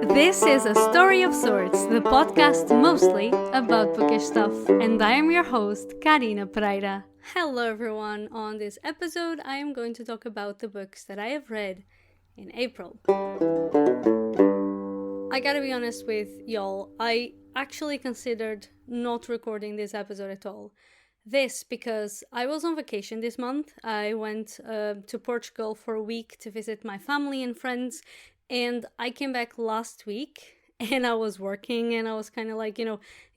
This is A Story of Sorts, the podcast mostly about bookish stuff, and I am your host, Karina Pereira. Hello everyone, on this episode I am going to talk about the books that I have read in April. I gotta be honest with y'all, I actually considered not recording this episode at all. This because I was on vacation this month. I went to Portugal for a week to visit my family and friends, and I came back last week and I was working and I was kind of like,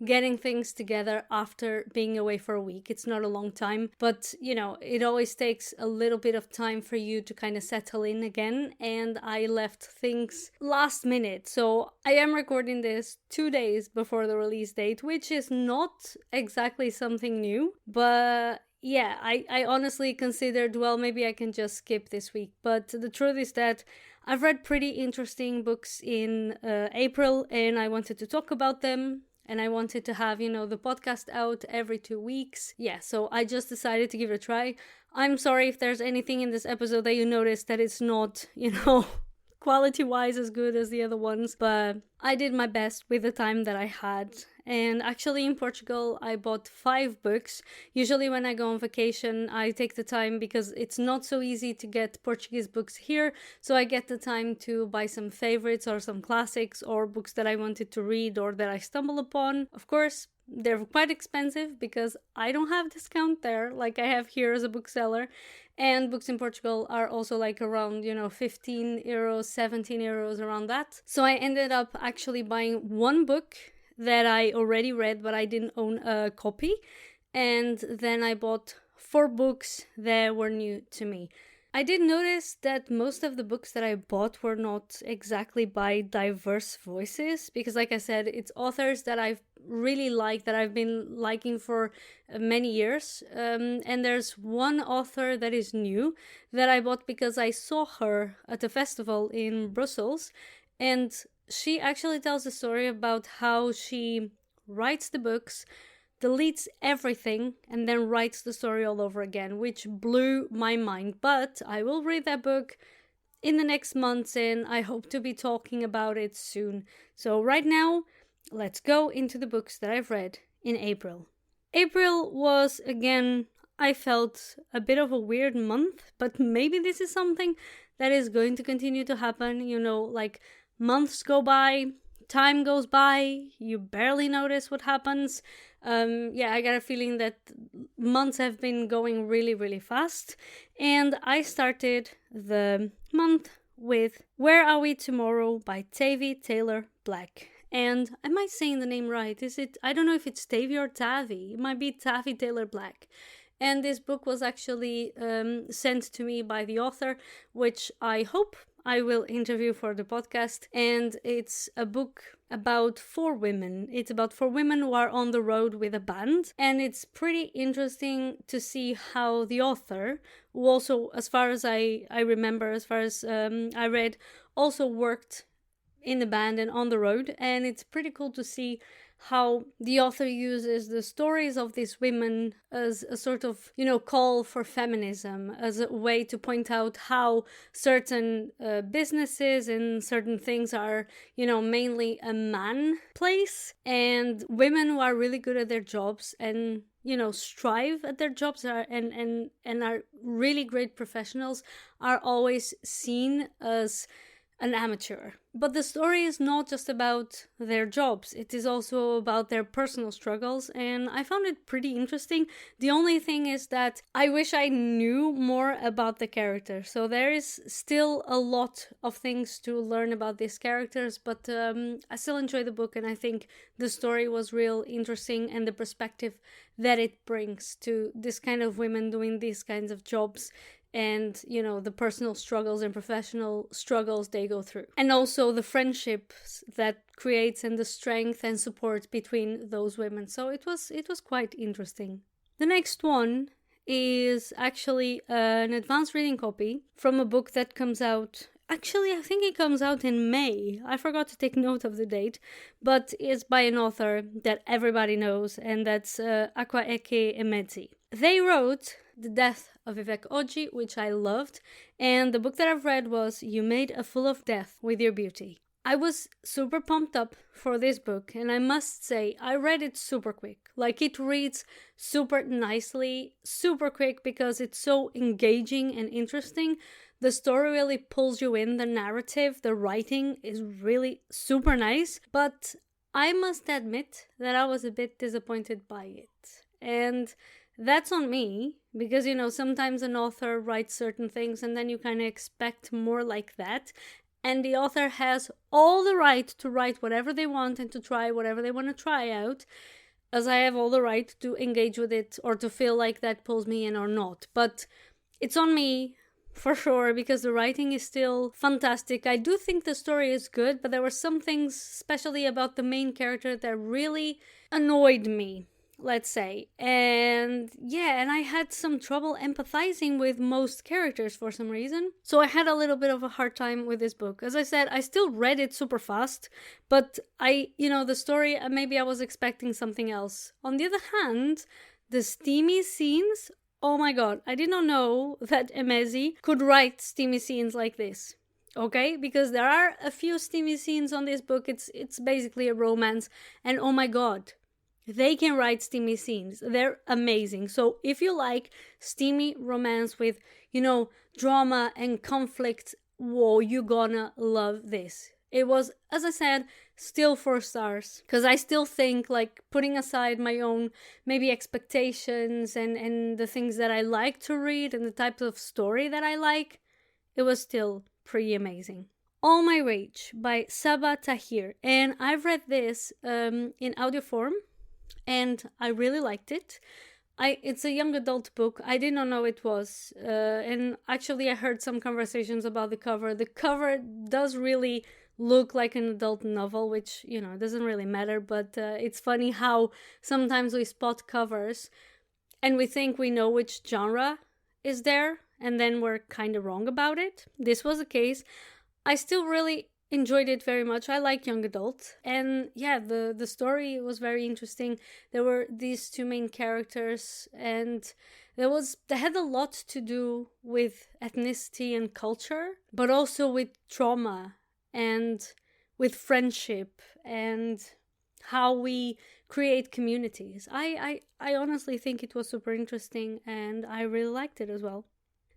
getting things together after being away for a week. It's not a long time, but it always takes a little bit of time for you to kind of settle in again. And I left things last minute. So I am recording this 2 days before the release date, which is not exactly something new, but yeah, I honestly considered, well, maybe I can just skip this week. But the truth is that I've read pretty interesting books in April and I wanted to talk about them. And I wanted to have, the podcast out every 2 weeks. Yeah, so I just decided to give it a try. I'm sorry if there's anything in this episode that you notice that it's not, quality-wise as good as the other ones, but I did my best with the time that I had. And actually in Portugal, I bought 5 books. Usually when I go on vacation, I take the time because it's not so easy to get Portuguese books here. So I get the time to buy some favorites or some classics or books that I wanted to read or that I stumble upon. Of course, they're quite expensive because I don't have discount there like I have here as a bookseller. And books in Portugal are also like around, 15 euros, 17 euros, around that. So I ended up actually buying one book that I already read, but I didn't own a copy. And then I bought 4 books that were new to me. I did notice that most of the books that I bought were not exactly by diverse voices, because like I said, it's authors that I've really liked, that I've been liking for many years. And there's one author that is new that I bought because I saw her at a festival in Brussels, and she actually tells a story about how she writes the books, deletes everything, and then writes the story all over again, which blew my mind. But I will read that book in the next months and I hope to be talking about it soon. So right now, let's go into the books that I've read in April. April was, again, I felt a bit of a weird month, but maybe this is something that is going to continue to happen. Like months go by, time goes by, you barely notice what happens. I got a feeling that months have been going really, really fast. And I started the month with Where Are We Tomorrow by Tavi Taylor Black. And am I saying the name right? I don't know if it's Tavi or Tavi. It might be Tavi Taylor Black. And this book was actually sent to me by the author, which I hope I will interview for the podcast. And it's a book about 4 women. It's about 4 women who are on the road with a band. And it's pretty interesting to see how the author, who also, as far as I remember, as far as I read, also worked in the band and on the road. And it's pretty cool to see how the author uses the stories of these women as a sort of, call for feminism, as a way to point out how certain businesses and certain things are, mainly a man place, and women who are really good at their jobs and strive at their jobs and are really great professionals are always seen as an amateur. But the story is not just about their jobs, it is also about their personal struggles, and I found it pretty interesting. The only thing is that I wish I knew more about the characters. So there is still a lot of things to learn about these characters, but I still enjoy the book, and I think the story was real interesting, and the perspective that it brings to this kind of women doing these kinds of jobs, and the personal struggles and professional struggles they go through, and also the friendships that creates and the strength and support between those women. So it was quite interesting. The next one is actually an advanced reading copy from a book that comes out, actually I think it comes out in May. I forgot to take note of the date, but it's by an author that everybody knows, and that's Akwaeke Emezi. They wrote The Death of Vivek Oji, which I loved, and the book that I've read was You Made a Fool of Death with Your Beauty. I was super pumped up for this book, and I must say, I read it super quick. Like, it reads super nicely, super quick, because it's so engaging and interesting. The story really pulls you in, the narrative, the writing is really super nice, but I must admit that I was a bit disappointed by it. And that's on me, because, sometimes an author writes certain things and then you kind of expect more like that. And the author has all the right to write whatever they want and to try whatever they want to try out, as I have all the right to engage with it or to feel like that pulls me in or not. But it's on me, for sure, because the writing is still fantastic. I do think the story is good, but there were some things, especially about the main character, that really annoyed me, let's say. And I had some trouble empathizing with most characters for some reason. So I had a little bit of a hard time with this book. As I said, I still read it super fast, but the story, maybe I was expecting something else. On the other hand, the steamy scenes, oh my god, I did not know that Emezi could write steamy scenes like this. Okay, because there are a few steamy scenes on this book. It's basically a romance, and oh my god, they can write steamy scenes. They're amazing. So if you like steamy romance with, drama and conflict, whoa, you're gonna love this. It was, as I said, still 4 stars. Because I still think, like, putting aside my own maybe expectations and the things that I like to read and the type of story that I like, it was still pretty amazing. All My Rage by Saba Tahir. And I've read this in audio form, and I really liked it. It's a young adult book. I did not know it was. And actually, I heard some conversations about the cover. The cover does really look like an adult novel, which, doesn't really matter. But it's funny how sometimes we spot covers and we think we know which genre is there, and then we're kind of wrong about it. This was the case. I still really enjoyed it very much. I like young adult, and the story was very interesting. There were these 2 main characters, and they had a lot to do with ethnicity and culture, but also with trauma and with friendship and how we create communities. I honestly think it was super interesting, and I really liked it as well.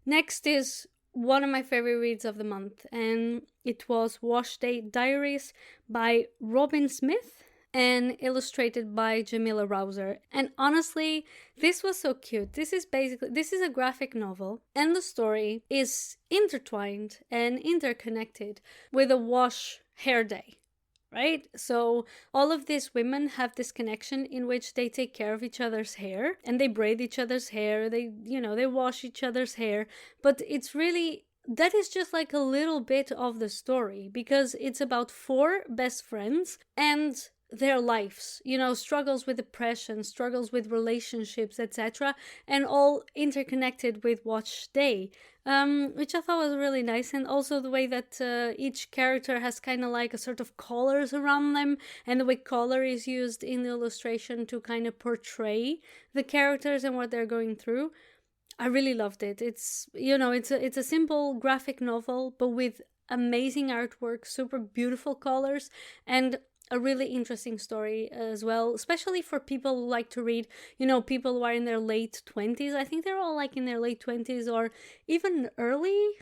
Next is one of my favorite reads of the month, and it was Wash Day Diaries by Robin Smith and illustrated by Jamila Rouser. And honestly, this was so cute. This is a graphic novel, and the story is intertwined and interconnected with a wash hair day. Right? So all of these women have this connection in which they take care of each other's hair, and they braid each other's hair, they wash each other's hair. But it's really, that is just like a little bit of the story, because it's about 4 best friends and their lives, struggles with depression, struggles with relationships, etc., and all interconnected with Wash Day, which I thought was really nice. And also the way that each character has kind of like a sort of collars around them, and the way color is used in the illustration to kind of portray the characters and what they're going through. I really loved it. It's it's a simple graphic novel, but with amazing artwork, super beautiful colors, and a really interesting story as well, especially for people who like to read, people who are in their late 20s. I think they're all like in their late 20s or even early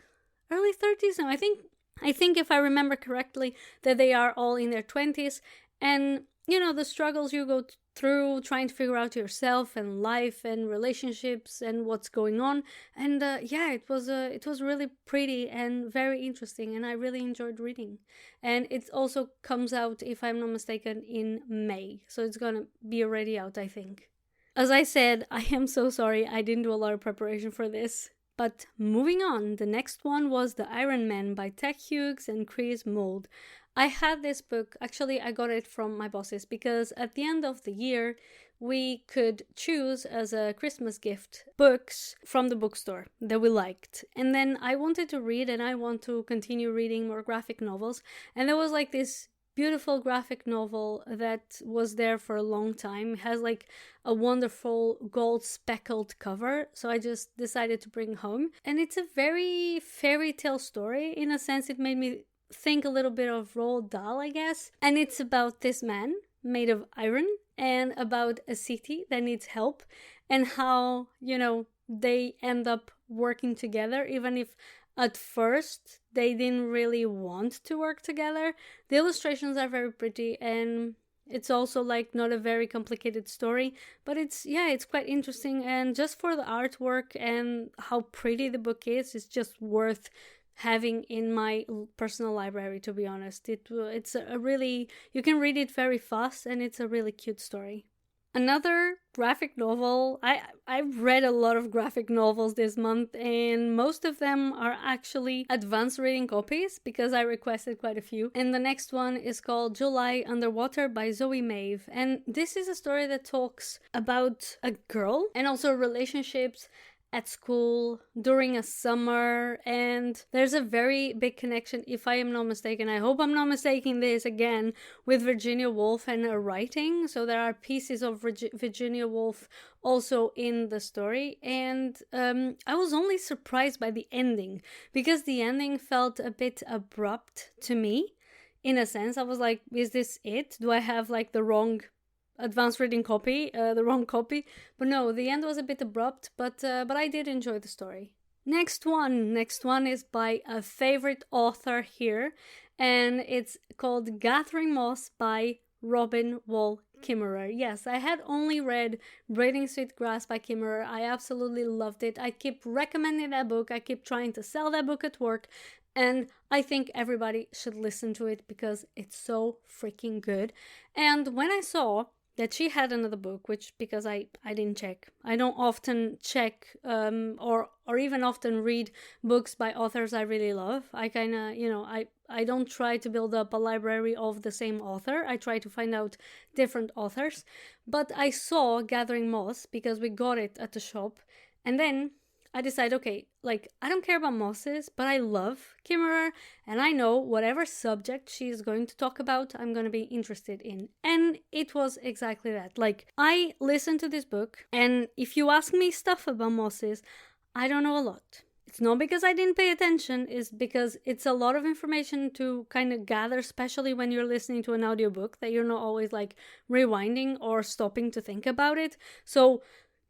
30s. No, I think if I remember correctly, that they are all in their 20s, and the struggles you go through trying to figure out yourself and life and relationships and what's going on. And it was really pretty and very interesting, and I really enjoyed reading. And it also comes out, if I'm not mistaken, in May, so it's gonna be already out, I think. As I said, I am so sorry I didn't do a lot of preparation for this. But moving on, the next one was The Iron Man by Tech Hughes and Chris Mould. I had this book, actually I got it from my bosses, because at the end of the year we could choose as a Christmas gift books from the bookstore that we liked. And then I wanted to read, and I want to continue reading more graphic novels, and there was like this beautiful graphic novel that was there for a long time. It has like a wonderful gold speckled cover, so I just decided to bring home. And it's a very fairy tale story. In a sense, it made me think a little bit of Roald Dahl, I guess. And it's about this man made of iron and about a city that needs help and how, they end up working together, even if at first they didn't really want to work together. The illustrations are very pretty, and it's also like not a very complicated story, but it's quite interesting, and just for the artwork and how pretty the book is, it's just worth having in my personal library, to be honest. It's a really, you can read it very fast, and it's a really cute story. Another graphic novel, I've read a lot of graphic novels this month, and most of them are actually advanced reading copies because I requested quite a few. And the next one is called July Underwater by Zoe Maeve. And this is a story that talks about a girl and also relationships at school during a summer, and there's a very big connection, if I am not mistaken, I hope I'm not mistaking this again, with Virginia Woolf and her writing. So there are pieces of Virginia Woolf also in the story, and I was only surprised by the ending, because the ending felt a bit abrupt to me. In a sense, I was like, is this it? Do I have like the wrong advanced reading copy, the wrong copy? But no, the end was a bit abrupt, but I did enjoy the story. Next one is by a favorite author here, and it's called Gathering Moss by Robin Wall Kimmerer. Yes, I had only read Braiding Sweetgrass by Kimmerer. I absolutely loved it. I keep recommending that book. I keep trying to sell that book at work, and I think everybody should listen to it because it's so freaking good. And when I saw that she had another book, which, because I didn't check. I don't often check or even often read books by authors I really love. I kind of, I don't try to build up a library of the same author. I try to find out different authors. But I saw Gathering Moss because we got it at the shop. And then I decided, okay, like, I don't care about mosses, but I love Kimmerer, and I know whatever subject she's going to talk about, I'm going to be interested in. And it was exactly that. Like, I listened to this book, and if you ask me stuff about mosses, I don't know a lot. It's not because I didn't pay attention, it's because it's a lot of information to kind of gather, especially when you're listening to an audiobook, that you're not always like rewinding or stopping to think about it. So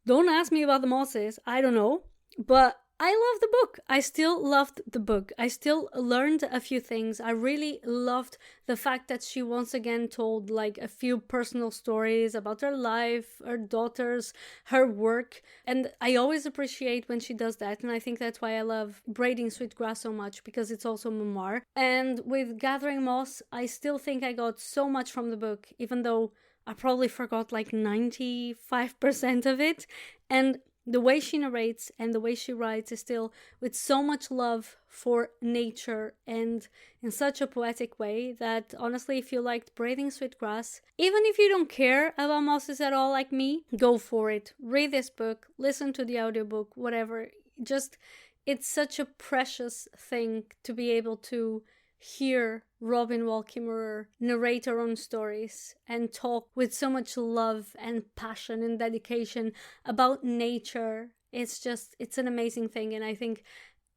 don't ask me about the mosses, I don't know. But I love the book. I still loved the book. I still learned a few things. I really loved the fact that she once again told like a few personal stories about her life, her daughters, her work. And I always appreciate when she does that. And I think that's why I love Braiding Sweetgrass so much, because it's also memoir. And with Gathering Moss, I still think I got so much from the book, even though I probably forgot like 95% of it. And the way she narrates and the way she writes is still with so much love for nature and in such a poetic way that honestly, if you liked Braiding Sweetgrass, even if you don't care about mosses at all like me, go for it. Read this book, listen to the audiobook, whatever. Just, it's such a precious thing to be able to hear Robin Wall Kimmerer narrate her own stories and talk with so much love and passion and dedication about nature. It's an amazing thing, and I think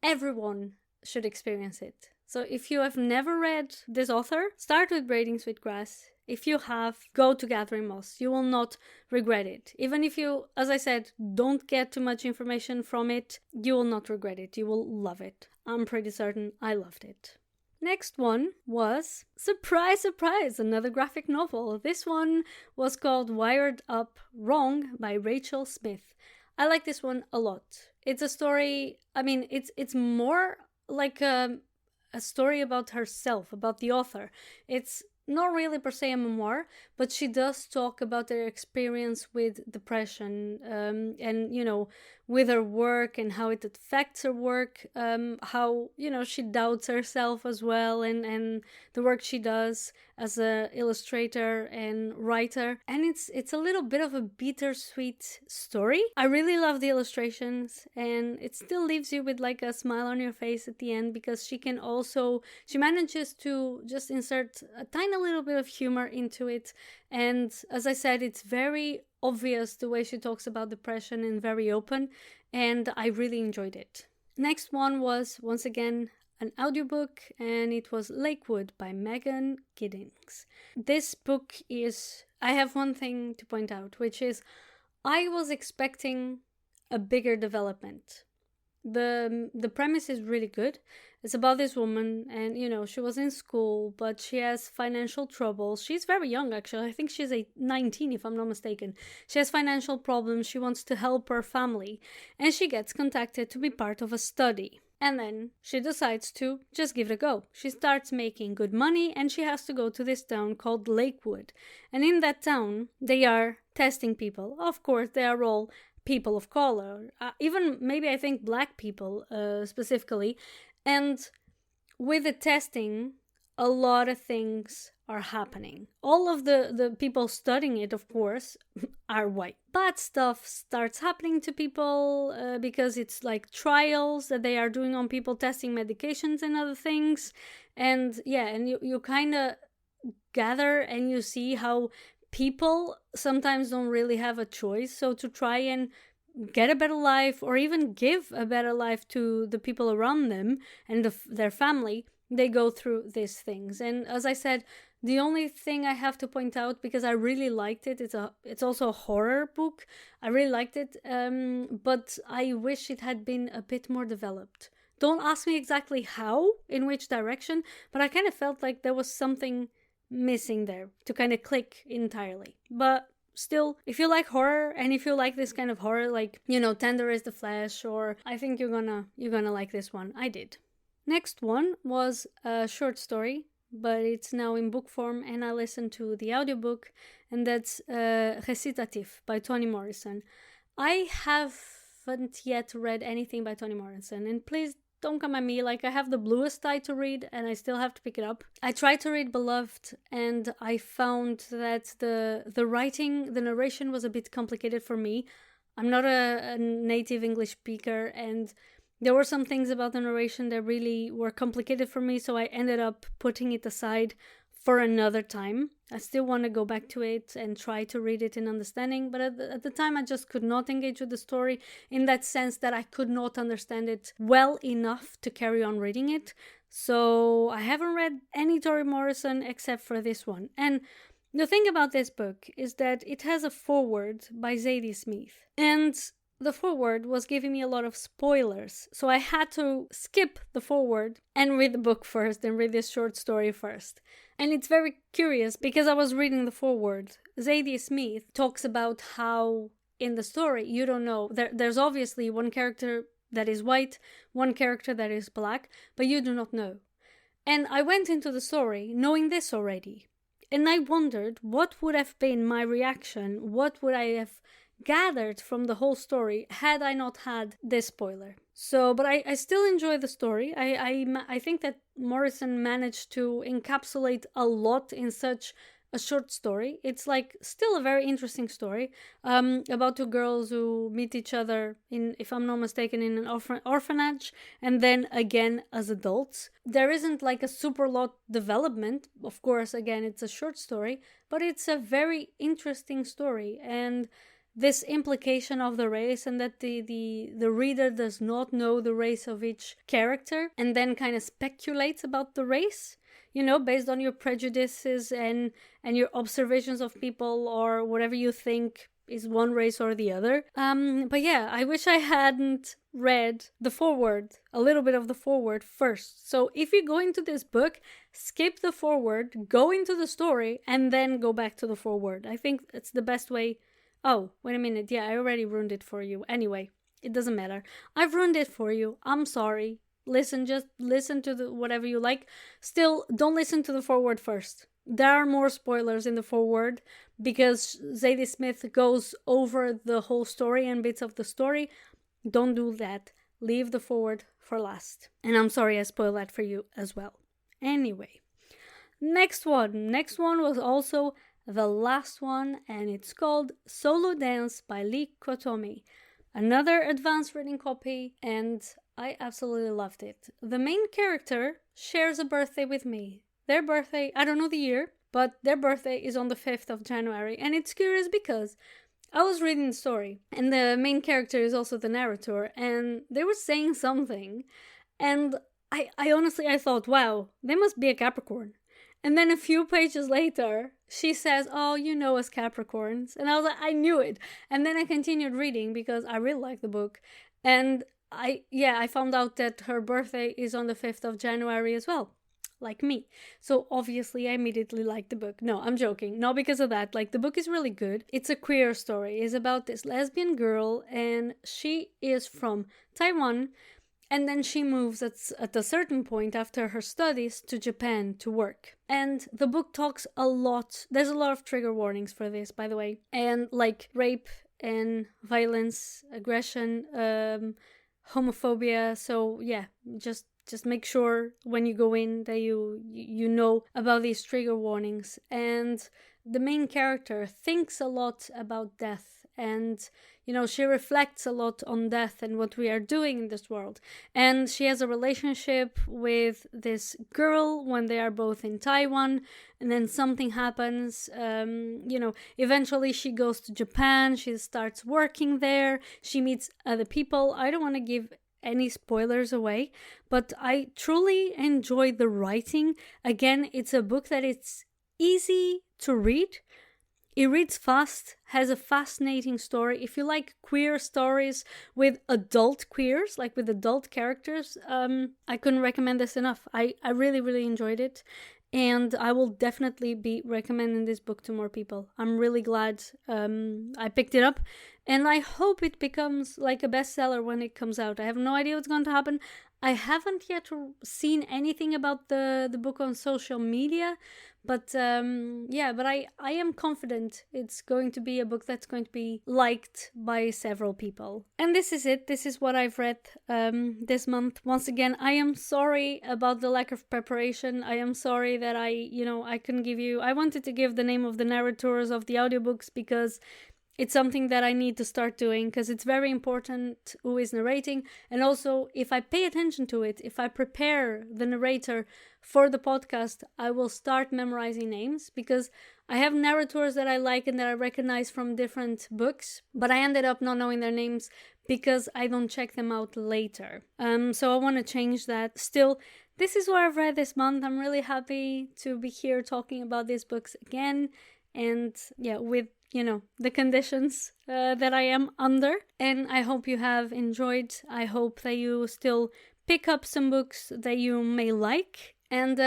everyone should experience it. So if you have never read this author, start with Braiding Sweetgrass. If you have, go to Gathering Moss. You will not regret it. Even if you, as I said, don't get too much information from it, you will not regret it. You will love it. I'm pretty certain I loved it. Next one was, surprise, surprise, another graphic novel. This one was called Wired Up Wrong by Rachel Smith. I like this one a lot. It's a story, I mean, it's more like a story about herself, about the author. It's not really per se a memoir, but she does talk about her experience with depression and, with her work and how it affects her work, how, she doubts herself as well and the work she does as an illustrator and writer. And it's a little bit of a bittersweet story. I really love the illustrations, and it still leaves you with like a smile on your face at the end, because she manages to just insert a tiny little bit of humor into it. And as I said, it's very obvious the way she talks about depression and very open, and I really enjoyed it. Next one was, once again, an audiobook, and it was Lakewood by Megan Giddings. This book is... I have one thing to point out, which is I was expecting a bigger development. The premise is really good. It's about this woman, and she was in school, but she has financial troubles. She's very young, actually. I think she's 19, if I'm not mistaken. She has financial problems. She wants to help her family, and she gets contacted to be part of a study. And then she decides to just give it a go. She starts making good money, and she has to go to this town called Lakewood. And in that town, they are testing people. Of course, they are all people of color, even maybe I think black people specifically. And with the testing, a lot of things are happening. All of the people studying it, of course, are white. Bad stuff starts happening to people because it's like trials that they are doing on people, testing medications and other things. And yeah, and you kind of gather and you see how people sometimes don't really have a choice. So to try and get a better life, or even give a better life to the people around them and their family, they go through these things. And as I said, the only thing I have to point out, because I really liked it, it's also a horror book. I really liked it, but I wish it had been a bit more developed. Don't ask me exactly how, in which direction, but I kind of felt like there was something missing there to kind of click entirely. But still, if you like horror, and if you like this kind of horror, like, Tender is the Flesh, or I think you're gonna like this one. I did. Next one was a short story, but it's now in book form, and I listened to the audiobook, and that's Recitatif by Toni Morrison. I haven't yet read anything by Toni Morrison, and please don't come at me, like I have the bluest eye to read and I still have to pick it up. I tried to read Beloved, and I found that the writing, the narration was a bit complicated for me. I'm not a native English speaker, and there were some things about the narration that really were complicated for me, so I ended up putting it aside for another time. I still want to go back to it and try to read it in understanding, but at the time I just could not engage with the story, in that sense that I could not understand it well enough to carry on reading it. So I haven't read any Toni Morrison except for this one. And the thing about this book is that it has a foreword by Zadie Smith, and the foreword was giving me a lot of spoilers, so I had to skip the foreword and read the book first, and read this short story first. And it's very curious, because I was reading the foreword. Zadie Smith talks about how in the story, you don't know, there's obviously one character that is white, one character that is black, but you do not know. And I went into the story knowing this already, and I wondered what would have been my reaction, what would I have gathered from the whole story had I not had this spoiler. So, but I still enjoy the story. I think that Morrison managed to encapsulate a lot in such a short story. It's like still a very interesting story about two girls who meet each other in, if I'm not mistaken, in an orphanage, and then again as adults. There isn't like a super lot development. Of course, again, it's a short story, but it's a very interesting story. And this implication of the race, and that the reader does not know the race of each character and then kind of speculates about the race, based on your prejudices and your observations of people, or whatever you think is one race or the other. But yeah, I wish I hadn't read the foreword, a little bit of the foreword first. So if you go into this book, skip the foreword, go into the story, and then go back to the foreword. I think it's the best way. Oh, wait a minute. Yeah, I already ruined it for you. Anyway, it doesn't matter. I've ruined it for you. I'm sorry. Just listen to whatever you like. Still, don't listen to the foreword first. There are more spoilers in the foreword, because Zadie Smith goes over the whole story and bits of the story. Don't do that. Leave the foreword for last. And I'm sorry I spoiled that for you as well. Anyway, next one. Next one was also the last one, and it's called Solo Dance by Lee Kotomi. Another advanced reading copy, and I absolutely loved it. The main character shares a birthday with me. Their birthday, I don't know the year, but their birthday is on the 5th of January, and it's curious because I was reading the story, and the main character is also the narrator, and they were saying something, and I honestly, I thought, wow, they must be a Capricorn. And then a few pages later, she says, oh, you know us Capricorns. And I was like, I knew it. And then I continued reading because I really like the book. And I found out that her birthday is on the 5th of January as well, like me. So obviously I immediately liked the book. No, I'm joking. Not because of that. Like, the book is really good. It's a queer story. It's about this lesbian girl, and she is from Taiwan. And then she moves at a certain point after her studies to Japan to work. And the book talks a lot. There's a lot of trigger warnings for this, by the way. And like rape and violence, aggression, homophobia. So yeah, just make sure when you go in that you know about these trigger warnings. And the main character thinks a lot about death, and she reflects a lot on death and what we are doing in this world. And she has a relationship with this girl when they are both in Taiwan, and then something happens. Eventually she goes to Japan, she starts working there, she meets other people. I don't want to give any spoilers away, but I truly enjoyed the writing. Again, it's a book that it's easy to read. It reads fast, has a fascinating story. If you like queer stories with adult queers, like with adult characters, I couldn't recommend this enough. I really, really enjoyed it. And I will definitely be recommending this book to more people. I'm really glad I picked it up. And I hope it becomes like a bestseller when it comes out. I have no idea what's going to happen. I haven't yet seen anything about the book on social media. But I am confident it's going to be a book that's going to be liked by several people. And this is it. This is what I've read this month. Once again, I am sorry about the lack of preparation. I am sorry that I couldn't give you... I wanted to give the name of the narrators of the audiobooks because it's something that I need to start doing, because it's very important who is narrating. And also, if I pay attention to it, if I prepare the narrator for the podcast, I will start memorizing names, because I have narrators that I like and that I recognize from different books, but I ended up not knowing their names because I don't check them out later. So I want to change that. Still, this is what I've read this month. I'm really happy to be here talking about these books again. And yeah, with the conditions that I am under. And I hope you have enjoyed. I hope that you still pick up some books that you may like. And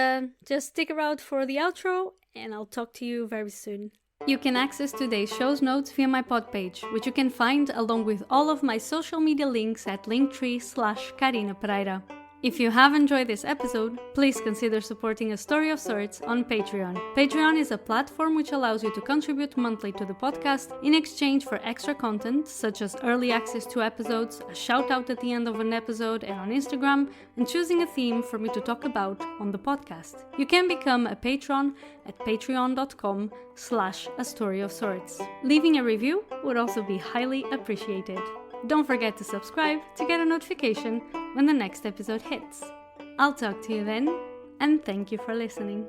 just stick around for the outro, and I'll talk to you very soon. You can access today's show's notes via my pod page, which you can find along with all of my social media links at linktree/Karina Pereira. If you have enjoyed this episode, please consider supporting A Story of Sorts on Patreon. Patreon is a platform which allows you to contribute monthly to the podcast in exchange for extra content, such as early access to episodes, a shout out at the end of an episode and on Instagram, and choosing a theme for me to talk about on the podcast. You can become a patron at patreon.com/A Story of Sorts. Leaving a review would also be highly appreciated. Don't forget to subscribe to get a notification when the next episode hits. I'll talk to you then, and thank you for listening.